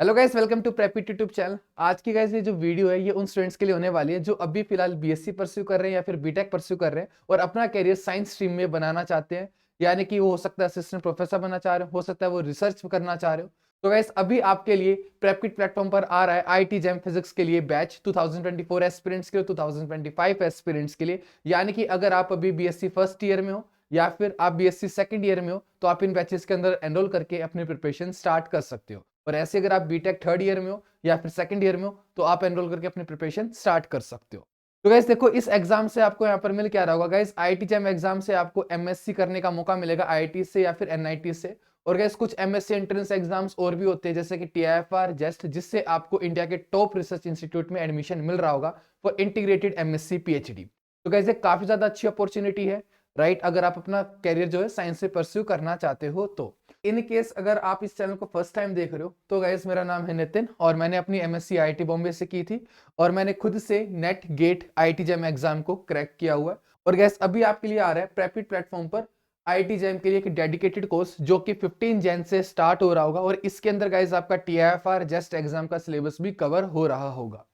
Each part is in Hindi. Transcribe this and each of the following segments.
Hello guys, welcome to Preppy YouTube channel. आज की गाइस ये जो वीडियो है ये उन स्टूडेंट्स के लिए होने वाली है जो अभी फिलहाल बीएससी परस्यू कर रहे हैं या फिर बीटेक परस्यू कर रहे हैं और अपना करियर साइंस स्ट्रीम में बनाना चाहते हैं। यानी कि वो हो सकता है असिस्टेंट प्रोफेसर बनना चाह रहे हो सकता है वो रिसर्च करना चाह रहे हो। तो गाइस अभी आपके लिए प्रेपकिट प्लेटफॉर्म पर आ रहा है आईटी जैम फिजिक्स के लिए बैच 2024 एस्पिरेंट्स के लिए, 2025 एस्पिरेंट्स के लिए। यानी कि अगर आप अभी बीएससी फर्स्ट ईयर में हो या फिर आप बीएससी सेकंड ईयर में हो तो आप इन बैचेस के अंदर एनरोल करके अपनी प्रिपरेशन स्टार्ट कर सकते हो। और ऐसे अगर आप बीटेक थर्ड ईयर में हो या फिर सेकंड ईयर में हो तो आप एनरोल करके अपनी प्रिपरेशन स्टार्ट कर सकते हो। तो गाइस देखो, इस एग्जाम से आपको यहाँ पर मिल क्या रहा होगा गाइस, आईआईटी जैम एग्जाम से आपको एमएससी करने का मौका मिलेगा आईआईटी से या फिर एनआईटी से। और गाइस कुछ एमएससी एंट्रेंस एग्जाम्स और भी होते हैं जैसे कि टीआईएफआर जेस्ट, जिससे आपको इंडिया के टॉप रिसर्च इंस्टीट्यूट में एडमिशन मिल रहा होगा फॉर इंटीग्रेटेड एमएससी पीएचडी। तो गाइस ये काफी ज्यादा अच्छी अपॉर्चुनिटी है, राइट, अगर आप अपना कैरियर जो है साइंस से परस्यू करना चाहते हो तो। इन केस अगर आप इस चैनल को फर्स्ट टाइम देख रहे हो तो गाइस मेरा नाम है नितिन और मैंने अपनी एमएससी आईआईटी बॉम्बे से की थी और मैंने खुद से NET GATE IIT JAM exam को क्रैक किया हुआ है। और गाइस अभी आपके लिए आ रहा है प्रेपिट प्लेटफॉर्म पर आईआईटी जैम के लिए एक डेडिकेटेड कोर्स जो कि 15 जैन से स्टार्ट हो रहा होगा और इसके अंदर गाइस आपका टीआईएफआर जेस्ट एग्जाम का सिलेबस भी कवर हो रहा होगा।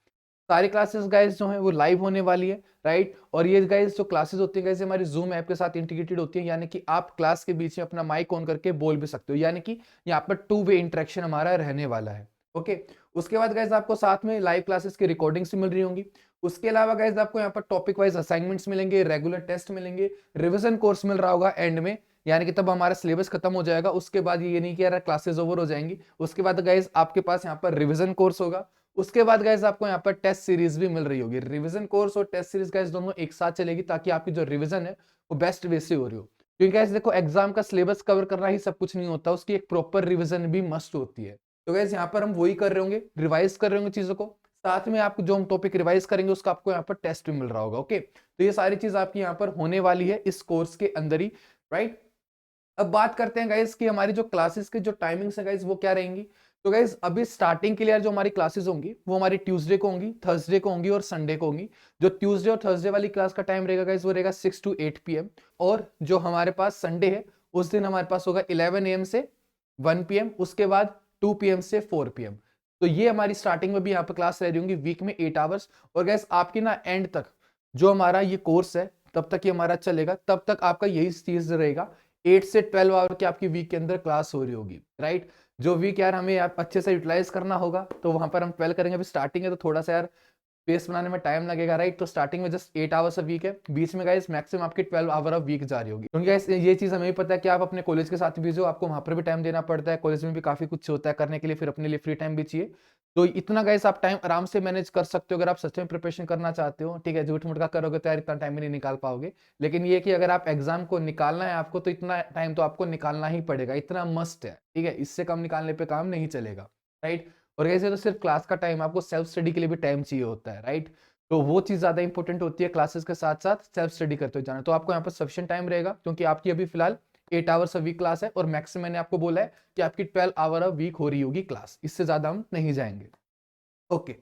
सारी क्लासेस गाइस जो है वो लाइव होने वाली है, राइट। और ये गाइस जो क्लासेस होती है गाइस हमारी जूम ऐप के साथ इंटीग्रेटेड होती है, यानी कि आप क्लास के बीच में अपना माइक ऑन करके बोल भी सकते हो, यानी कि यहाँ पर टू वे इंटरेक्शन हमारा रहने वाला है। ओके, उसके बाद गाइस आपको साथ में लाइव क्लासेस की रिकॉर्डिंग्स भी मिल रही होंगी। उसके अलावा गाइस आपको यहाँ पर टॉपिक वाइज असाइनमेंट्स मिलेंगे, रेगुलर टेस्ट मिलेंगे, रिविजन कोर्स मिल रहा होगा एंड में, यानी कि तब हमारा सिलेबस खत्म हो जाएगा। उसके बाद ये नहीं कि यार क्लासेस ओवर हो जाएंगी, उसके बाद गाइस आपके पास यहाँ पर रिविजन कोर्स होगा। उसके बाद गाइस आपको यहाँ पर टेस्ट सीरीज भी मिल रही होगी। रिवीजन कोर्स और टेस्ट सीरीज गाइस दोनों एक साथ चलेगी ताकि आपकी जो रिवीजन है वो बेस्ट वे से हो रही हो। क्योंकि गाइस देखो, एग्जाम का सिलेबस कवर करना ही सब कुछ नहीं होता, उसकी एक प्रॉपर रिवीजन भी मस्ट होती है। तो गाइस यहाँ पर हम वही कर रहे होंगे, रिवाइज कर रहे होंगे चीजों को, साथ में आपको जो हम टॉपिक रिवाइज करेंगे उसका आपको यहाँ पर टेस्ट भी मिल रहा होगा। ओके, तो ये सारी चीज आपकी यहाँ पर होने वाली है इस कोर्स के अंदर ही, राइट। अब बात करते हैं गाइस कि हमारी जो क्लासेस की जो टाइमिंग्स है गाइस वो क्या रहेंगी। तो गाइस अभी स्टार्टिंग के लिए जो हमारी क्लासेस होंगी वो हमारी ट्यूसडे को होंगी, थर्सडे को होंगी और संडे को होंगी। जो ट्यूसडे और थर्सडे वाली क्लास का टाइम रहेगा गाइस वो रहेगा 6 to 8 PM। और जो हमारे पास संडे है उस दिन हमारे पास होगा 11 AM से 1 PM, उसके बाद 2 PM से 4 PM। तो ये हमारी स्टार्टिंग में भी यहाँ पर क्लास रह रही होंगी वीक में 8 आवर्स। और गाइस आपकी ना एंड तक जो हमारा ये कोर्स है तब तक ये हमारा चलेगा, तब तक आपका यही चीज रहेगा। 8 से 12 आवर की आपकी वीक के अंदर क्लास हो रही होगी, राइट। जो वीक यार हमें आप अच्छे से यूटिलाइज करना होगा तो वहां पर हम 12 करेंगे। अभी स्टार्टिंग है तो थोड़ा सा यार पेस बनाने में टाइम लगेगा, राइट। तो स्टार्टिंग में जस्ट 8 आवर्स अ वीक है, बीच में गाइस मैक्सिमम आपकी 12 आवर अ वीक जा रही होगी। क्योंकि गाइस ये चीज हमें भी पता है कि आप अपने कॉलेज के साथ बिजी हो, आपको वहां पर भी टाइम देना पड़ता है, कॉलेज में भी काफी कुछ होता है करने के लिए, फिर अपने लिए फ्री टाइम भी चाहिए। तो इतना गाइस आप टाइम आराम से मैनेज कर सकते हो अगर आप सच में प्रिपरेशन करना चाहते हो, ठीक है। झूठ मूठ का करोगे तो यार इतना टाइम भी नहीं निकाल पाओगे। लेकिन ये कि अगर आप एग्जाम को निकालना है आपको तो इतना टाइम तो आपको निकालना ही पड़ेगा, इतना मस्ट है, ठीक है। इससे कम निकालने पे काम नहीं चलेगा, राइट। और ऐसे तो सिर्फ क्लास का टाइम, आपको सेल्फ स्टडी के लिए भी टाइम चाहिए होता है, राइट। तो वो चीज ज्यादा इंपॉर्टेंट होती है, क्लासेस के साथ साथ सेल्फ स्टडी करते हुए जाना। तो आपको यहाँ पर सफिशिएंट टाइम रहेगा क्योंकि आपकी अभी फिलहाल 8 आवर्स अ वीक क्लास है और मैक्सिमम मैंने आपको बोला है कि आपकी 12 आवर अ वीक हो रही होगी क्लास, इससे ज्यादा हम नहीं जाएंगे। ओके,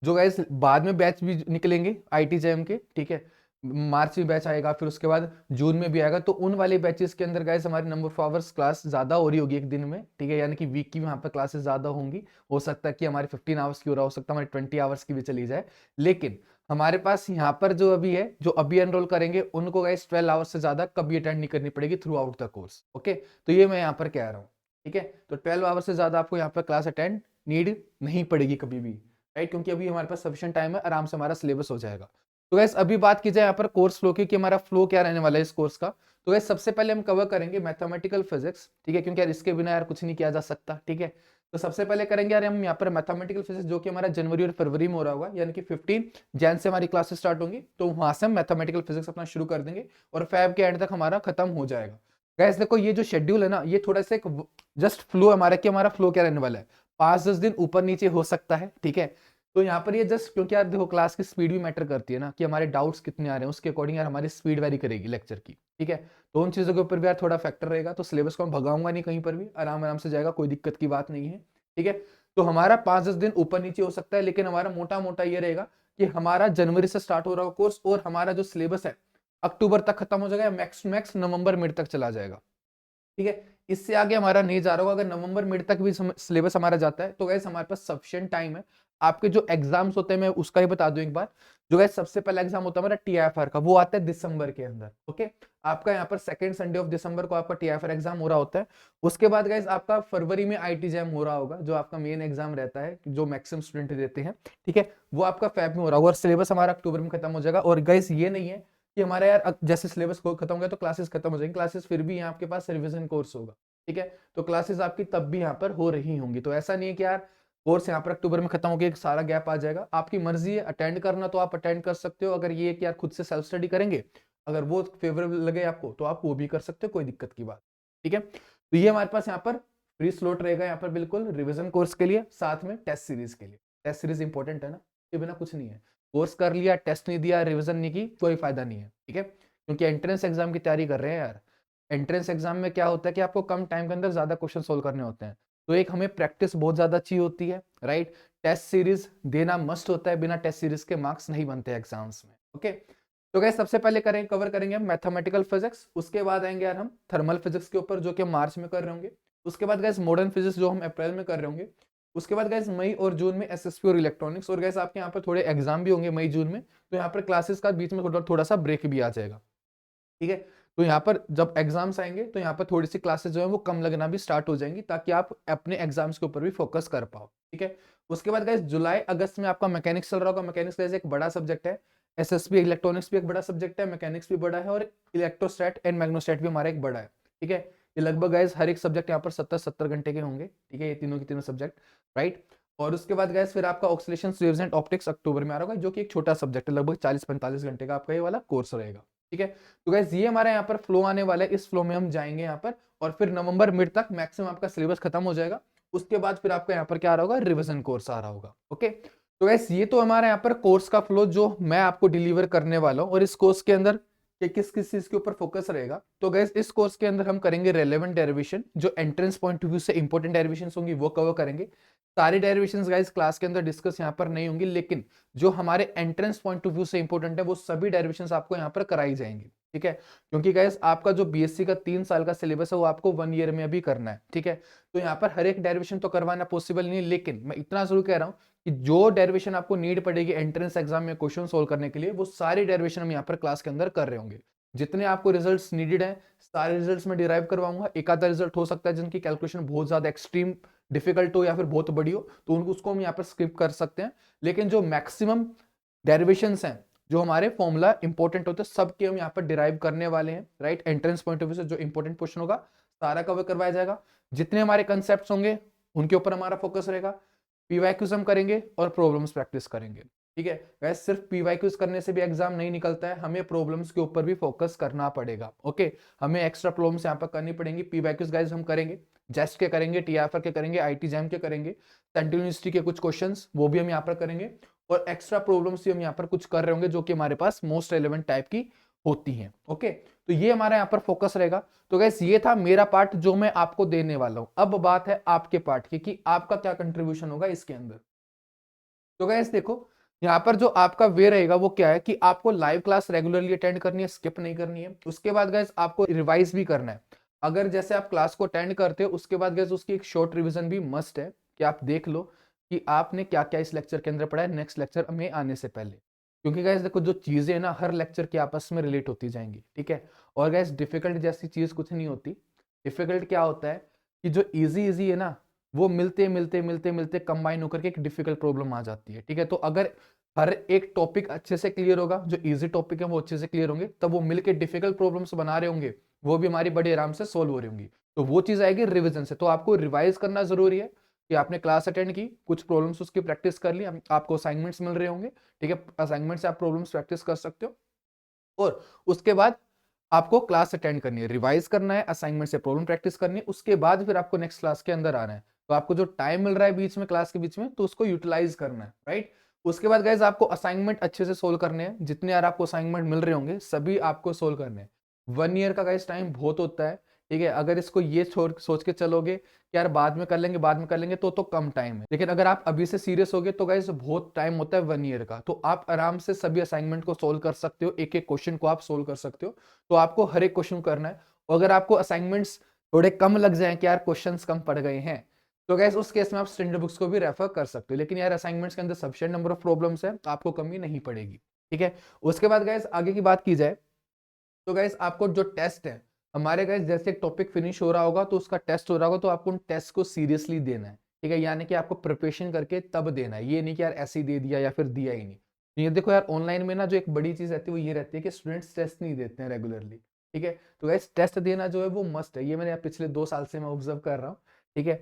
जो गाइस बाद में बैच भी निकलेंगे आईटी जेएम के, ठीक है। मार्च में बैच आएगा, फिर उसके बाद जून में भी आएगा। तो उन वाले बैचेस के अंदर गाइस हमारी नंबर ऑफ आवर्स क्लास ज्यादा हो रही होगी एक दिन में, ठीक है। यानी कि वीक की वहां पर क्लासेस ज्यादा होंगी। हो सकता है कि हमारी 15 आवर्स की हो रहा, हो सकता है हमारी 20 आवर्स की भी चली जाए। लेकिन हमारे पास यहाँ पर जो अभी है, जो अभी एनरोल करेंगे उनको गाइस 12 आवर्स से ज्यादा कभी अटेंड नहीं करनी पड़ेगी through out the course. Okay, तो ये मैं यहाँ पर कह रहा हूँ, ठीक है। तो 12 आवर्स से ज्यादा आपको यहाँ पर क्लास अटेंड नीड नहीं पड़ेगी कभी भी, राइट। क्योंकि अभी हमारे पास सफिशिएंट टाइम है, आराम से हमारा सिलेबस हो जाएगा। तो गैस अभी बात की जाए यहाँ पर कोर्स फ्लो की कि हमारा फ्लो क्या रहने वाला है इस कोर्स का। तो गैस सबसे पहले हम कवर करेंगे मैथमेटिकल फिजिक्स, ठीक है, क्योंकि यार इसके बिना यार कुछ नहीं किया जा सकता, ठीक है। तो सबसे पहले करेंगे यार हम यहाँ पर मैथमेटिकल फिजिक्स, जो कि हमारा जनवरी और फरवरी में हो रहा होगा, यानी कि 15 जैन से हमारी क्लासेस स्टार्ट होंगी। तो वहां से हम मैथमेटिकल फिजिक्स अपना शुरू कर देंगे और फैब के एंड तक हमारा खत्म हो जाएगा। गैस देखो, ये जो शेड्यूल है ना, ये थोड़ा सा एक जस्ट फ्लो हमारा, कि हमारा फ्लो क्या रहने वाला है, 5-10 दिन ऊपर नीचे हो सकता है, ठीक है। तो यहाँ पर ये जस्ट क्योंकि यार देखो क्लास की स्पीड भी मैटर करती है ना, कि हमारे डाउट्स कितने आ रहे हैं उसके अकॉर्डिंग यार हमारी स्पीड वेरी करेगी लेक्चर की, ठीक है। तो उन चीजों के ऊपर भी यार थोड़ा फैक्टर रहेगा। तो सिलेबस को हम भगाऊंगा नहीं कहीं पर भी, आराम आराम से जाएगा, कोई दिक्कत की बात नहीं है, ठीक है। तो हमारा 5-10 दिन ऊपर नीचे हो सकता है, लेकिन हमारा मोटा मोटा ये रहेगा कि हमारा जनवरी से स्टार्ट हो रहा कोर्स और हमारा जो सिलेबस है अक्टूबर तक खत्म हो जाएगा, max to max November mid तक चला जाएगा, ठीक है। इससे आगे हमारा नहीं जा रहा होगा। अगर नवंबर मिड तक भी सिलेबस हमारा जाता है तो गाइस हमारे पास सफिशिएंट टाइम है। आपके जो एग्जाम्स होते हैं मैं उसका ही बता दूं एक बार। जो गाइस सबसे पहला एग्जाम होता है हमारा टीआईएफआर का, वो आता है दिसंबर के अंदर। ओके, आपका यहाँ पर सेकंड संडे ऑफ दिसंबर को आपका टीआईएफआर एग्जाम हो रहा होता है। उसके बाद गाइस आपका फरवरी में आईटी जैम हो रहा होगा, जो आपका मेन एग्जाम रहता है जो मैक्सिमम स्टूडेंट देते हैं, ठीक है, वो आपका फेब में हो रहा होगा और सिलेबस हमारा अक्टूबर में खत्म हो जाएगा। और गाइस ये नहीं है कि हमारा यार जैसे सिलेबस खत्म हो गया तो क्लासेस खत्म हो जाएंगी, क्लासेस फिर भी यहाँ आपके पास रिवीजन कोर्स होगा, ठीक है, तो क्लासेस आपकी तब भी यहाँ पर हो रही होंगी। तो ऐसा नहीं है कि यार कोर्स यहाँ पर अक्टूबर में खत्म हो गया, सारा गैप आ जाएगा। आपकी मर्जी है अटेंड करना तो आप अटेंड कर सकते हो, अगर ये कि यार खुद से सेल्फ स्टडी करेंगे, अगर वो फेवरेबल लगे आपको तो आप वो भी कर सकते हो, कोई दिक्कत की बात, ठीक है। तो ये हमारे पास यहाँ पर फ्री स्लॉट रहेगा यहाँ पर बिल्कुल रिवीजन कोर्स के लिए, साथ में टेस्ट सीरीज के लिए। टेस्ट सीरीज इंपॉर्टेंट है ना, ये बिना कुछ नहीं है। कोर्स कर लिया, टेस्ट नहीं दिया, रिवीजन नहीं की, कोई फायदा नहीं है, ठीक है, क्योंकि एंट्रेंस एग्जाम की तैयारी कर रहे हैं यार। एंट्रेंस एग्जाम में क्या होता है कि आपको कम टाइम के अंदर ज्यादा क्वेश्चन सोल्व करने होते हैं, तो एक हमें प्रैक्टिस बहुत ज्यादा अच्छी होती है, राइट। टेस्ट सीरीज देना मस्ट होता है, बिना टेस्ट सीरीज के मार्क्स नहीं बनते एग्जाम्स में। ओके, तो गाइस सबसे पहले कवर करेंगे हम मैथमेटिकल फिजिक्स, उसके बाद आएंगे यार हम थर्मल फिजिक्स के ऊपर, जो कि मार्च में कर रहे होंगे। उसके बाद गाइस मॉडर्न फिजिक्स जो हम अप्रैल में कर रहे होंगे। उसके बाद गाइस मई और जून में एसएसपी और इलेक्ट्रॉनिक्स। और गाइस आपके यहाँ पर थोड़े एग्जाम भी होंगे मई जून में, तो यहाँ पर क्लासेस का बीच में थोड़ा सा ब्रेक भी आ जाएगा, ठीक है। तो यहाँ पर जब एग्जाम्स आएंगे तो यहाँ पर थोड़ी सी क्लासेस जो है वो कम लगना भी स्टार्ट हो जाएंगी, ताकि आप अपने एग्जाम्स के ऊपर भी फोकस कर पाओ, ठीक है। उसके बाद गाइस जुलाई अगस्त में आपका मैकेनिक्स चल रहा होगा। मैकेनिक्स गाइस एक बड़ा सब्जेक्ट है, एसएसपी इलेक्ट्रॉनिक्स भी एक बड़ा सब्जेक्ट है, मैकेनिक्स भी बड़ा है, और इलेक्ट्रोस्टैट एंड मैग्नोस्टैट भी हमारा एक बड़ा है, ठीक है। ये लगभग गाइस हर एक सब्जेक्ट यहाँ पर 70-70 घंटे के होंगे, ठीक है, ये तीनों के तीनों सब्जेक्ट, राइट। और उसके बाद गाइस फिर आपका ऑक्सीलेशन वेव्स एंड ऑप्टिक्स अक्टूबर में आ रहा होगा, जो कि एक छोटा सब्जेक्ट है, लगभग 40-45 घंटे का आपका ये वाला कोर्स रहेगा, ठीक है। तो गाइस ये हमारा यहाँ पर फ्लो आने वाला है, इस फ्लो में हम जाएंगे यहाँ पर, और फिर नवंबर मिड तक मैक्सिमम आपका सिलेबस खत्म हो जाएगा। उसके बाद फिर आपका यहाँ पर क्या आ रहा होगा, रिवीजन कोर्स आ रहा होगा। ओके, तो गाइस ये तो हमारा यहाँ पर कोर्स का फ्लो जो मैं आपको डिलीवर करने वाला हूँ। और इस कोर्स के अंदर किस किस चीज के ऊपर फोकस रहेगा, तो गाइस इस कोर्स के अंदर हम करेंगे रेलेवेंट डेरिवेशन, जो एंट्रेंस पॉइंट ऑफ व्यू से इंपॉर्टेंट डेरिवेशन होंगी वो कवर करेंगे। सारी डेरिवेशंस गाइस क्लास के अंदर डिस्कस यहाँ पर नहीं होंगी, लेकिन जो हमारे एंट्रेंस पॉइंट ऑफ व्यू से इंपॉर्टेंट है वो सभी डेरिवेशंस आपको यहाँ पर कराई जाएंगी, ठीक है। क्योंकि गाइस आपका जो बीएससी का 3 साल का सिलेबस है वो आपको 1 ईयर में अभी करना है, ठीक है। तो यहाँ पर हर एक डेरिवेशन तो करवाना पॉसिबल नहीं, लेकिन मैं इतना जरूर कह रहा हूँ कि जो डेरिवेशन आपको नीड पड़ेगी एंट्रेंस एग्जाम में क्वेश्चन सोल्व करने के लिए, वो सारी डेरिवेशन हम यहाँ पर क्लास के अंदर कर रहे होंगे। जितने आपको रिजल्ट्स नीडेड है सारे रिजल्ट्स में डिराइव करवाऊंगा। एक आधा रिजल्ट हो सकता है जिनकी कैलकुलेशन बहुत ज्यादा एक्सट्रीम डिफिकल्ट हो या फिर बहुत बड़ी हो, तो उनको उसको हम यहाँ पर स्किप कर सकते हैं। लेकिन जो मैक्सिमम डेरिवेशंस हैं, जो हमारे फॉर्मूला इंपॉर्टेंट होते हैं, सबके हम यहाँ पर डिराइव करने वाले हैं, right. Entrance point of view से जो इंपॉर्टेंट क्वेश्चन होगा सारा कवर करवाया जाएगा। जितने हमारे कंसेप्ट होंगे उनके ऊपर हमारा फोकस रहेगा। पीवाईक्यूज हम करेंगे और प्रॉब्लम्स प्रैक्टिस करेंगे, ठीक है। वैसे सिर्फ पीवाईक्यूज करने से भी एग्जाम नहीं निकलता है, हमें प्रॉब्लम्स के ऊपर भी फोकस करना पड़ेगा। ओके, हमें एक्स्ट्रा प्रॉब्लम्स यहाँ पर करनी पड़ेंगी। पीवाईक्यूज गाइस हम करेंगे, जेस्ट के करेंगे, टीआईएफआर के करेंगे, आईटी जैम के करेंगे, सेंट्रल यूनिवर्सिटी के कुछ क्वेश्चंस वो भी हम यहाँ पर करेंगे, और एक्स्ट्रा प्रॉब्लम्स भी हम यहाँ पर कुछ कर रहे होंगे जो कि हमारे पास मोस्ट रेलेवेंट टाइप की होती हैं। ओके, तो ये हमारा यहाँ पर फोकस रहेगा। तो गाइस ये था मेरा पार्ट जो मैं आपको देने वाला हूं। अब बात है आपके पार्ट की कि आपका क्या कंट्रीब्यूशन होगा इसके अंदर। तो गाइस देखो, यहाँ पर जो आपका वे रहेगा वो क्या है कि आपको लाइव क्लास रेगुलरली अटेंड करनी है, स्किप नहीं करनी है। उसके बाद गाइस आपको रिवाइज भी करना है। अगर जैसे आप क्लास को अटेंड करते हो उसके बाद गाइस उसकी एक शॉर्ट रिवीजन भी मस्ट है, कि आप देख लो कि आपने क्या क्या इस लेक्चर के अंदर पढ़ा है नेक्स्ट लेक्चर में आने से पहले। क्योंकि गाइस देखो, जो चीजें है ना हर लेक्चर के आपस में रिलेट होती जाएंगी, ठीक है। और गाइस डिफिकल्ट जैसी चीज कुछ नहीं होती। डिफिकल्ट क्या होता है कि जो इजी इजी है ना, वो मिलते मिलते मिलते मिलते कंबाइन होकर के एक डिफिकल्ट प्रॉब्लम आ जाती है, ठीक है। तो अगर हर एक टॉपिक अच्छे से क्लियर होगा, जो इजी टॉपिक है वो अच्छे से क्लियर होंगे, तब वो मिलके डिफिकल्ट प्रॉब्लम्स बना रहे होंगे, वो भी हमारी बड़े आराम से सोल्व हो रही होंगी। तो वो चीज आएगी रिवीजन से। तो आपको रिवाइज करना जरूरी है कि आपने क्लास अटेंड की, कुछ प्रॉब्लम्स उसकी प्रैक्टिस कर ली, आपको असाइनमेंट्स मिल रहे होंगे, ठीक है। असाइनमेंट से आप प्रॉब्लम्स प्रैक्टिस कर सकते हो, और उसके बाद आपको क्लास अटेंड करनी है, रिवाइज करना है, असाइनमेंट से प्रॉब्लम प्रैक्टिस करनी है। उसके बाद फिर आपको नेक्स्ट क्लास के अंदर आना है। तो आपको जो टाइम मिल रहा है बीच में, क्लास के बीच में, तो उसको यूटिलाइज करना है, राइट। उसके बाद गाइज आपको असाइनमेंट अच्छे से सोल्व करने हैं। जितने यार आपको असाइनमेंट मिल रहे होंगे सभी आपको सोल्व करने हैं। 1 ईयर का गाइज टाइम बहुत होता है, ठीक है। अगर इसको ये सोच के चलोगे कि यार बाद में कर लेंगे बाद में कर लेंगे, तो कम टाइम है। लेकिन अगर आप अभी से सीरियस होगे तो गाइज बहुत टाइम होता है 1 ईयर का। तो आप आराम से सभी असाइनमेंट को सोल्व कर सकते हो, एक एक क्वेश्चन को आप सोल्व कर सकते हो। तो आपको हर एक क्वेश्चन करना है। और अगर आपको असाइनमेंट्स थोड़े कम लग जाए कि यार क्वेश्चंस कम पड़ गए हैं, तो गैस उस केस में आप स्टैंडर्ड बुक्स को भी रेफर कर सकते हो। लेकिन यार असाइनमेंट्स के अंदर सफिशिएंट नंबर ऑफ प्रॉब्लम्स है, आपको कमी नहीं पड़ेगी। ठीक है, उसके बाद गैस आगे की बात की जाए तो गैस आपको जो टेस्ट है हमारे, गैस जैसे एक टॉपिक फिनिश हो रहा होगा तो उसका टेस्ट हो रहा होगा, तो आपको उन टेस्ट को सीरियसली देना है। ठीक है, यानी कि आपको प्रिपरेशन करके तब देना है, ये नहीं कि यार ऐसे ही दे दिया या फिर दिया ही नहीं। ये देखो यार, ऑनलाइन में ना जो एक बड़ी चीज रहती है वो ये रहती है कि स्टूडेंट्स टेस्ट नहीं देते हैं रेगुलरली। ठीक है, तो गैस टेस्ट देना जो है वो मस्ट है, ये मैंने पिछले 2 साल से मैं ऑब्जर्व कर रहा हूँ। ठीक है,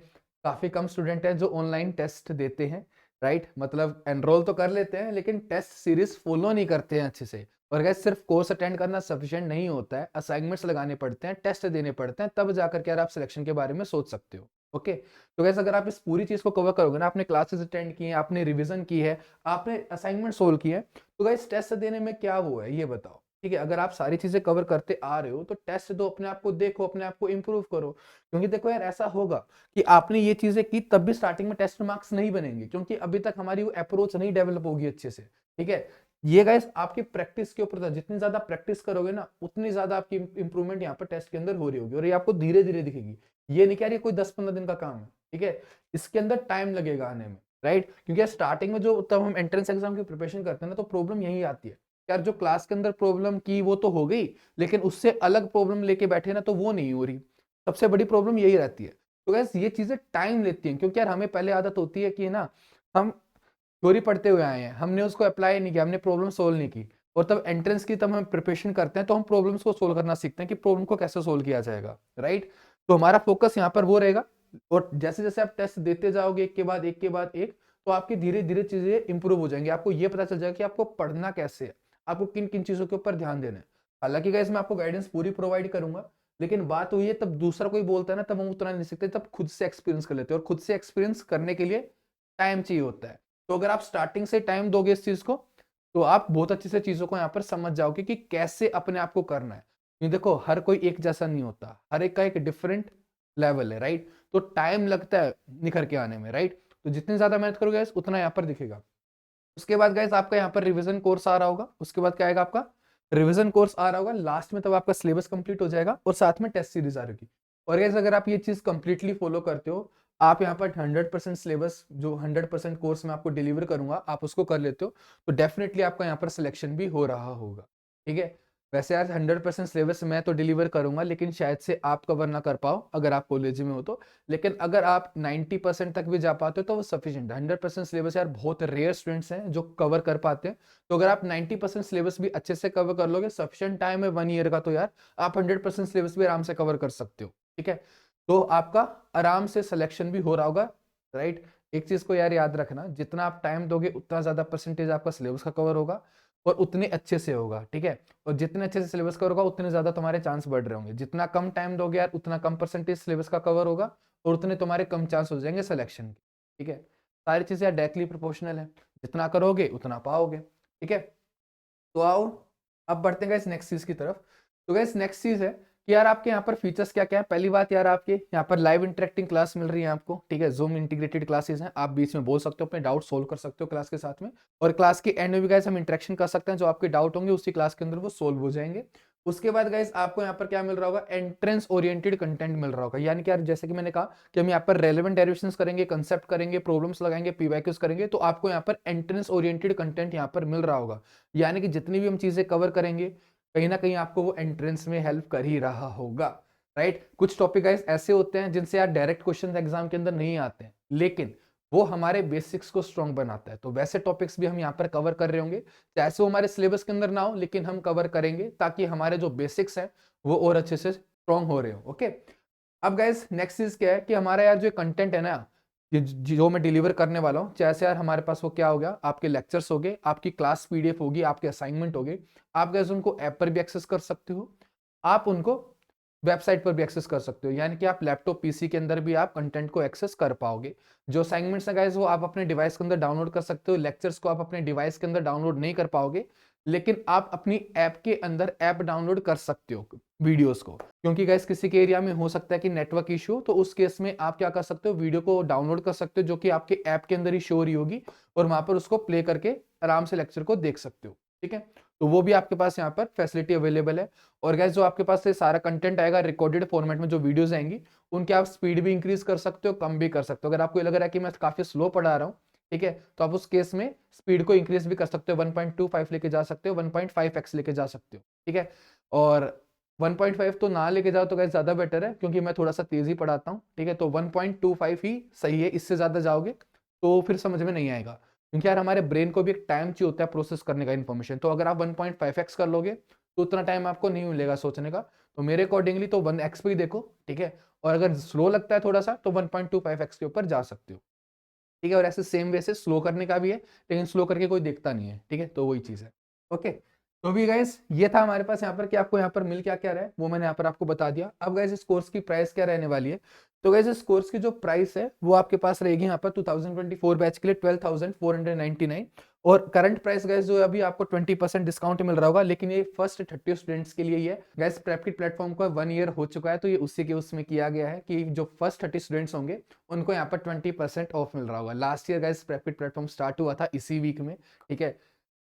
काफी कम स्टूडेंट हैं जो ऑनलाइन टेस्ट देते हैं, राइट, मतलब एनरोल तो कर लेते हैं लेकिन टेस्ट सीरीज फॉलो नहीं करते हैं अच्छे से। और गैस सिर्फ कोर्स अटेंड करना सफिशिएंट नहीं होता है, असाइनमेंट्स लगाने पड़ते हैं, टेस्ट देने पड़ते हैं, तब जाकर के यार आप सिलेक्शन के बारे में सोच सकते हो। ओके, तो गैस अगर आप इस पूरी चीज को कवर करोगे ना, आपने क्लासेस अटेंड की है, आपने रिवीजन की है, आपने असाइनमेंट सोल्व किया है, तो गैस टेस्ट देने में क्या वो है ये बताओ। ठीक है, अगर आप सारी चीजें कवर करते आ रहे हो तो टेस्ट दो, अपने आप को देखो, अपने आप को इंप्रूव करो। क्योंकि देखो यार, ऐसा होगा कि आपने ये चीजें की तब भी स्टार्टिंग में टेस्ट मार्क्स नहीं बनेंगे, क्योंकि अभी तक हमारी वो अप्रोच नहीं डेवलप होगी अच्छे से। ठीक है, ये गाइस आपकी प्रैक्टिस के ऊपर था, जितनी ज्यादा प्रैक्टिस करोगे ना उतनी ज्यादा आपकी इंप्रूवमेंट यहाँ पर टेस्ट के अंदर हो रही होगी, और ये आपको धीरे धीरे दिखेगी। ये नहीं कह रही कोई 10-15 दिन का काम है। ठीक है, इसके अंदर टाइम लगेगा आने में, राइट, क्योंकि स्टार्टिंग में जो तब हम एंट्रेंस एग्जाम की प्रिपरेशन करते हैं ना, तो प्रॉब्लम यही आती है यार, जो क्लास के अंदर प्रॉब्लम की वो तो हो गई, लेकिन उससे अलग प्रॉब्लम लेके बैठे ना तो वो नहीं हो रही। सबसे बड़ी प्रॉब्लम यही रहती है। तो गैस ये चीजें टाइम लेती हैं, क्योंकि यार हमें पहले आदत होती है कि ना, हम थ्योरी पढ़ते हुए आए हैं, हमने उसको अप्लाई नहीं किया, हमने प्रॉब्लम सोल्व नहीं की, और तब एंट्रेंस की तब हम प्रिपरेशन करते हैं तो हम प्रॉब्लम्स को सोल्व करना सीखते हैं कि प्रॉब्लम को कैसे सोल्व किया जाएगा, राइट। तो हमारा फोकस यहाँ पर वो रहेगा, और जैसे जैसे आप टेस्ट देते जाओगे एक के बाद एक के बाद एक, तो आपकी धीरे धीरे चीजें इंप्रूव हो जाएंगी, आपको ये पता चल जाएगा कि आपको पढ़ना कैसे है, आपको किन किन चीजों के ऊपर ध्यान देना है। हालांकि गाइस मैं आपको गाइडेंस पूरी प्रोवाइड करूंगा, लेकिन बात हुई है तब दूसरा कोई बोलता है ना, तब हम उतना नहीं सीखते, तब खुद से एक्सपीरियंस कर लेते हैं, और खुद से एक्सपीरियंस करने के लिए टाइम चाहिए होता है। तो अगर आप स्टार्टिंग से टाइम दोगे इस चीज को, तो आप बहुत अच्छे से चीजों को यहाँ पर समझ जाओगे कि कैसे अपने आप को करना है। क्योंकि देखो हर कोई एक जैसा नहीं होता, हर एक का एक डिफरेंट लेवल है, राइट। तो टाइम लगता है निखर के आने में, राइट। तो जितनी ज्यादा मेहनत करोगे उतना यहाँ पर दिखेगा। उसके बाद गाइस आपका यहाँ पर रिवीजन कोर्स आ रहा होगा, उसके बाद क्या आएगा आपका रिवीजन कोर्स आ रहा होगा लास्ट में, तब आपका सिलेबस कंप्लीट हो जाएगा और साथ में टेस्ट सीरीज आ रही। और गाइस अगर आप ये चीज कंप्लीटली फॉलो करते हो, आप यहाँ पर 100% सिलेबस जो 100% कोर्स में आपको डिलीवर करूंगा आप उसको कर लेते हो, तो डेफिनेटली आपका यहाँ पर सिलेक्शन भी हो रहा होगा। ठीक है, वैसे यार 100% सिलेबस मैं तो डिलीवर करूंगा, लेकिन शायद से आप कवर ना कर पाओ अगर आप कॉलेज में हो तो। लेकिन अगर आप 90% तक भी जा पाते हो तो वो सफिशिएंट है। 100% सिलेबस यार बहुत रेयर स्टूडेंट्स हैं जो कवर कर पाते हैं। तो अगर आप 90% सिलेबस भी अच्छे से कवर कर लोगे, सफिशिएंट टाइम है 1 ईयर का, तो यार आप 100% सिलेबस भी आराम से कवर कर सकते हो। ठीक है, तो आपका आराम से सिलेक्शन भी हो रहा होगा, राइट। एक चीज को यार याद रखना, जितना आप टाइम दोगे उतना ज्यादा परसेंटेज आपका सिलेबस का कवर होगा, और उतने अच्छे से होगा। ठीक है, और जितने अच्छे से सिलेबस कवर होगा उतने ज्यादा तुम्हारे चांस बढ़ रहे होंगे। जितना कम टाइम दोगे यार उतना कम परसेंटेज सिलेबस का कवर होगा, और उतने तुम्हारे कम चांस हो जाएंगे सिलेक्शन के। ठीक है, सारी चीजें यार डायरेक्टली प्रोपोर्शनल है, जितना करोगे उतना पाओगे। ठीक है, तो आओ अब बढ़ते हैं नेक्स्ट चीज की तरफ। तो गैस नेक्स्ट चीज है कि यार आपके यहाँ पर फीचर्स क्या क्या है। पहली बात यार, आपके यहाँ पर लाइव इंटरेक्टिंग क्लास मिल रही है आपको। ठीक है, जूम इंटीग्रेटेड क्लासेस हैं, आप बीच में बोल सकते हो, अपने डाउट सोल्व कर सकते हो क्लास के साथ में, और क्लास के एंड में भी गाइस हम इंटरेक्शन कर सकते हैं, जो आपके डाउट होंगे उसी क्लास के अंदर वो सोल्व हो जाएंगे। उसके बाद गाइस आपको यहाँ पर क्या मिल रहा होगा, एंट्रेंस ओरिएंटेड कंटेंट मिल रहा होगा। यानी कि यार जैसे कि मैंने कहा कि हम यहाँ पर रेलेवेंट डेरिवेशंस करेंगे, कंसेप्ट करेंगे, प्रॉब्लम्स लगाएंगे, पीवाईक्यूज करेंगे, तो आपको यहाँ पर एंट्रेंस ओरिएंटेड कंटेंट यहाँ पर मिल रहा होगा। यानी कि जितनी भी हम चीजें कवर करेंगे कहीं ना कहीं आपको वो एंट्रेंस में हेल्प कर ही रहा होगा, राइट। कुछ टॉपिक गाइस ऐसे होते हैं जिनसे यार डायरेक्ट क्वेश्चन एग्जाम के अंदर नहीं आते हैं, लेकिन वो हमारे बेसिक्स को स्ट्रॉन्ग बनाता है। तो वैसे टॉपिक्स भी हम यहाँ पर कवर कर रहे होंगे, चाहे वो हमारे सिलेबस के अंदर ना हो, लेकिन हम कवर करेंगे ताकि हमारे जो बेसिक्स हैं वो और अच्छे से स्ट्रॉन्ग हो रहे हो। ओके, अब गाइस नेक्स्ट चीज क्या है कि हमारा यार जो कंटेंट है ना, जो मैं डिलीवर करने वाला हूँ, जैसे यार हमारे पास वो क्या हो गया, आपके लेक्चर्स हो गए, आपकी क्लास पीडीएफ होगी, आपके असाइनमेंट हो गए। आप गैस उनको ऐप पर भी एक्सेस कर सकते हो, आप उनको वेबसाइट पर भी एक्सेस कर सकते हो। यानी कि आप लैपटॉप पीसी के अंदर भी आप कंटेंट को एक्सेस कर पाओगे। जो असाइनमेंट्स है गाइस वो आप अपने डिवाइस के अंदर डाउनलोड कर सकते हो, लेक्चर्स को आप अपने डिवाइस के अंदर डाउनलोड नहीं कर पाओगे, लेकिन आप अपनी ऐप के अंदर ऐप डाउनलोड कर सकते हो वीडियोस को। क्योंकि गाइस किसी के एरिया में हो सकता है कि नेटवर्क इशू, तो उस केस में आप क्या कर सकते हो, वीडियो को डाउनलोड कर सकते हो, जो कि आपके ऐप के अंदर ही शो हो रही होगी, और वहां पर उसको प्ले करके आराम से लेक्चर को देख सकते हो। ठीक है, तो वो भी आपके पास यहाँ पर फैसिलिटी अवेलेबल है। और गाइस जो आपके पास से सारा कंटेंट आएगा रिकॉर्डेड फॉर्मेट में, जो वीडियोस आएंगी उनके आप स्पीड भी इंक्रीज कर सकते हो, कम भी कर सकते हो। अगर आपको ये लग रहा है कि मैं काफी स्लो पढ़ा रहा हूँ, ठीक है, तो आप उस केस में स्पीड को इंक्रीज भी कर सकते हो, 1.25 लेके जा सकते हो, 1.5x लेके जा सकते हो, ठीक है। और 1.5 तो ना लेके जाओ तो गाइस ज्यादा बेटर है, क्योंकि मैं थोड़ा सा तेजी पढ़ाता हूँ, ठीक है। तो 1.25 ही सही है, इससे ज्यादा जाओगे तो फिर समझ में नहीं आएगा, क्योंकि यार हमारे ब्रेन को भी एक टाइम चाहिए होता है प्रोसेस करने का इन्फॉर्मेशन। तो अगर आप 1.5x कर लोगे तो उतना टाइम आपको नहीं मिलेगा सोचने का। तो मेरे अकॉर्डिंगली तो 1x पे ही देखो, ठीक है। और अगर स्लो लगता है थोड़ा सा तो 1.25x के ऊपर जा सकते हो, ठीक है। और ऐसे सेम वे से स्लो करने का भी है, लेकिन स्लो करके कोई देखता नहीं है, ठीक है। तो वही चीज है, ओके। तो भी गाइस ये था हमारे पास यहाँ पर कि आपको यहाँ पर मिल क्या रहा है वो मैंने यहाँ पर आपको बता दिया। अब गाइस इस कोर्स की प्राइस क्या रहने वाली है, तो गाइस इस कोर्स की जो प्राइस है वो आपके पास रहेगी यहाँ पर 2024 बैच के लिए 12,499। और करंट प्राइस गाइस जो है अभी आपको 20% डिस्काउंट मिल रहा होगा, लेकिन ये फर्स्ट 30 स्टूडेंट्स के लिए ही है। गाइस प्रेपकिट प्लेटफॉर्म का 1 ईयर हो चुका है, तो ये उसी के उसमें किया गया है कि जो फर्स्ट 30 स्टूडेंट्स होंगे उनको यहाँ पर 20% ऑफ मिल रहा होगा। Last year guys PrepKit platform start हुआ था इसी वीक में, ठीक है।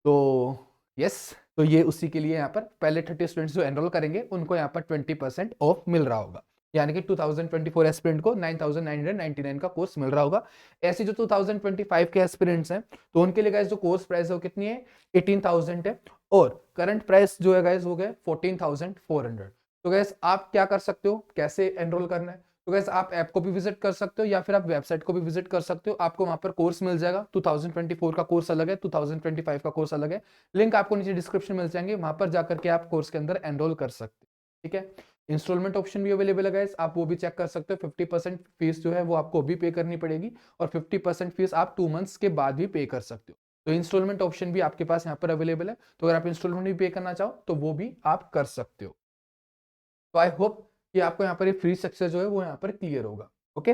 तो यस, तो ये उसी के लिए यहाँ पर पहले 30 स्टूडेंट्स जो एनरोल करेंगे उनको यहाँ पर 20% ऑफ मिल रहा होगा, यानी कि 2024 एस्पिरेंट को 9,999 का कोर्स मिल रहा होगा। ऐसे जो 2025 के एस्पिरेंट्स हैं तो उनके लिए गाइस जो कोर्स प्राइस है वो कितनी है, 18,000 है। और करंट प्राइस जो है गाइस हो गया 14,400। तो गाइस आप क्या कर सकते हो, कैसे एनरोल करना है, तो गाइस आप ऐप को भी विजिट कर सकते हो या फिर आप वेबसाइट को भी विजिट कर सकते हो। आपको वहां पर कोर्स मिल जाएगा, 2024 का कोर्स अलग है, 2025 का कोर्स अलग है। लिंक आपको नीचे डिस्क्रिप्शन मिल जाएंगे, वहां पर जाकर के आप कोर्स के अंदर एनरोल कर सकते हो, ठीक है। इंस्टॉलमेंट ऑप्शन भी अवेलेबल है गाइस, आप वो भी चेक कर सकते हो। 50% फीस जो है वो आपको अभी पे करनी पड़ेगी, और 50% फीस आप 2 मंथ्स के बाद भी पे कर सकते हो। तो इंस्टॉलमेंट ऑप्शन भी आपके पास यहाँ पर अवेलेबल है, तो अगर आप इंस्टॉलमेंट भी पे करना चाहो तो वो भी आप कर सकते हो। तो आई होप कि आपको यहाँ पर ये फ्री स्ट्रक्चर जो है वो यहाँ पर क्लियर होगा, ओके।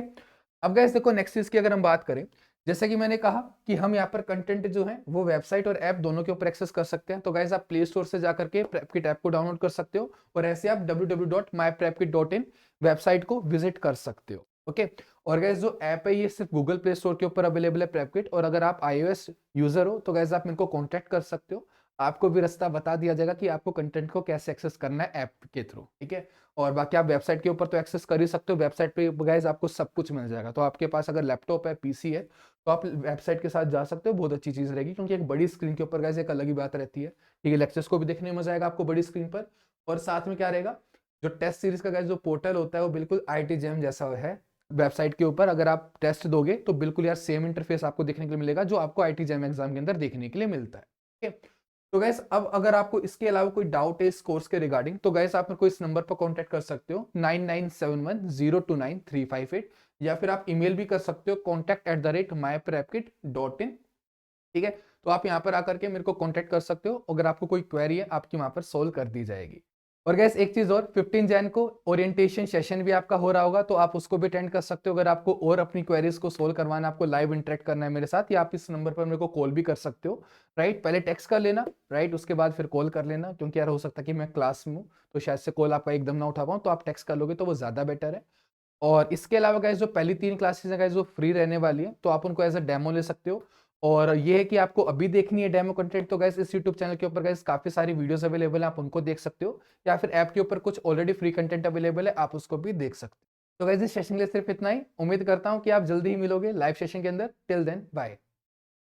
अब गाइस देखो नेक्स्ट चीज की अगर हम बात करें, जैसे कि मैंने कहा कि हम यहाँ पर कंटेंट जो है वो वेबसाइट और ऐप दोनों के ऊपर एक्सेस कर सकते हैं। तो गाइस आप प्ले स्टोर से जाकर के प्रेपकिट ऐप को डाउनलोड कर सकते हो, और ऐसे आप www.myprepkit.in वेबसाइट को विजिट कर सकते हो, ओके। और गाइस जो ऐप है ये सिर्फ गूगल प्ले स्टोर के ऊपर अवेलेबल है प्रेपकिट, और अगर आप iOS यूजर हो तो गाइस आप मेरे को कॉन्टेक्ट कर सकते हो। आपको भी रास्ता बता दिया जाएगा कि आपको कंटेंट को कैसे एक्सेस करना है ऐप के थ्रू, ठीक है। और बाकी आप वेबसाइट के ऊपर तो एक्सेस कर ही सकते हो, वेबसाइट पे गाइस आपको सब कुछ मिल जाएगा। तो आपके पास अगर लैपटॉप है, पीसी है, तो आप वेबसाइट के साथ जा सकते हो, बहुत अच्छी चीज रहेगी, क्योंकि एक बड़ी स्क्रीन के ऊपर गाइस एक अलग ही बात रहती है, ठीक है। लेक्चर्स को भी देखने में मजा आएगा आपको बड़ी स्क्रीन पर, और साथ में क्या रहेगा, जो टेस्ट सीरीज का गाइस जो पोर्टल होता है वो बिल्कुल आईटी जैम जैसा है। वेबसाइट के ऊपर अगर आप टेस्ट दोगे तो बिल्कुल यार सेम इंटरफेस आपको देखने के लिए मिलेगा जो आपको आईटी जैम एग्जाम के अंदर देखने के लिए मिलता है, ठीक है। तो गैस अब अगर आपको इसके अलावा कोई डाउट है इस कोर्स के रिगार्डिंग, तो गैस आप मेरे को इस नंबर पर कांटेक्ट कर सकते हो 9971029358, या फिर आप ईमेल भी कर सकते हो contact@myprepkit.in, ठीक है। तो आप यहाँ पर आकर के मेरे को कांटेक्ट कर सकते हो, अगर आपको कोई क्वेरी है आपकी वहां पर सोल्व कर दी जाएगी। और गैस एक चीज और, 15 जैन को ओरिएंटेशन सेशन भी आपका हो रहा होगा, तो आप उसको भी अटेंड कर सकते हो। अगर आपको और अपनी क्वेरीज को सोल्व करवाना है, आपको लाइव इंटरेक्ट करना है मेरे साथ, या आप इस नंबर पर मेरे को कॉल भी कर सकते हो, राइट। पहले टेक्स्ट कर लेना, राइट, उसके बाद फिर कॉल कर लेना, क्योंकि यार हो सकता है कि मैं क्लास में हूँ तो शायद से कॉल आपका एकदम ना उठा पाऊँ, तो आप टेक्स्ट कर लोगे तो वो ज्यादा बेटर है। और इसके अलावा गाइस जो पहली 3 क्लासेस हैं गाइस जो फ्री रहने वाली है, तो आप उनको एज अ डेमो ले सकते हो। और ये है कि आपको अभी देखनी है डेमो कंटेंट, तो गाइस इस यूट्यूब चैनल के ऊपर गाइस काफी सारी वीडियोस अवेलेबल है, आप उनको देख सकते हो, या फिर ऐप के ऊपर कुछ ऑलरेडी फ्री कंटेंट अवेलेबल है, आप उसको भी देख सकते हो। तो गाइस इस सेशन के लिए सिर्फ इतना ही, उम्मीद करता हूँ कि आप जल्दी ही मिलोगे लाइव सेशन के अंदर। Till then bye.